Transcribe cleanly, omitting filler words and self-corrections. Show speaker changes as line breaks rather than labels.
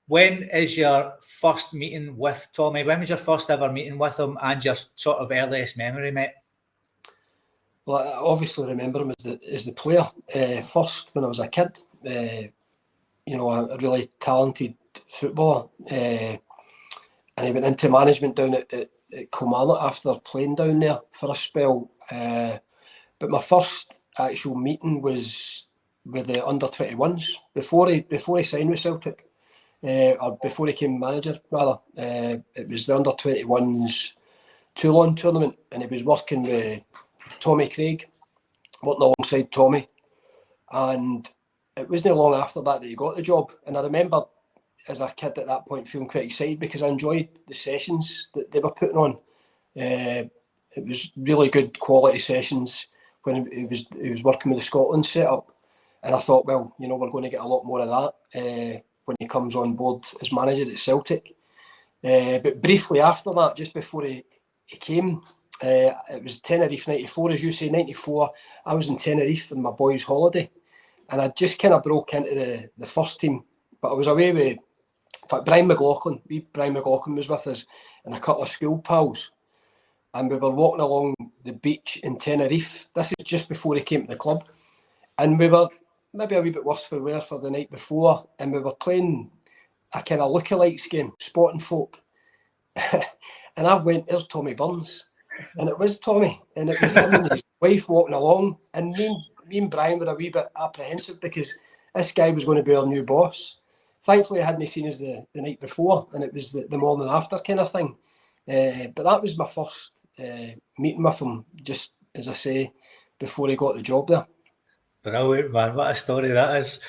When is your first meeting with Tommy? When was your first ever meeting with him and your sort of earliest memory, mate?
Well, I obviously remember him as the player. First, when I was a kid, you know, a really talented footballer. And he went into management down at Kilmarnock after playing down there for a spell. But my first actual meeting was with the under-21s before he signed with Celtic, or before he became manager rather. It was the under-21s Toulon tournament, and he was working with Tommy Craig, working alongside Tommy, and it wasn't long after that he got the job. And I remember as a kid at that point feeling quite excited because I enjoyed the sessions that they were putting on. It was really good quality sessions when he was working with the Scotland setup, and I thought, well, you know, we're going to get a lot more of that when he comes on board as manager at Celtic. But briefly after that, just before he came, it was Tenerife 94, as you say, 94. I was in Tenerife on my boys' holiday, and I just kind of broke into the first team, but I was away with, in fact, Brian McLaughlin was with us, and a couple of school pals, and we were walking along the beach in Tenerife. This is just before he came to the club, and we were maybe a wee bit worse for wear for the night before, and we were playing a kind of lookalikes game, spotting folk. And I went, there's Tommy Burns. And it was Tommy. And it was him and his wife walking along. And me and Brian were a wee bit apprehensive because this guy was going to be our new boss. Thankfully, I hadn't seen us the night before, and it was the morning after kind of thing. But that was my first meeting with him, just as I say, before he got the job there.
Brilliant, man. What a story that is.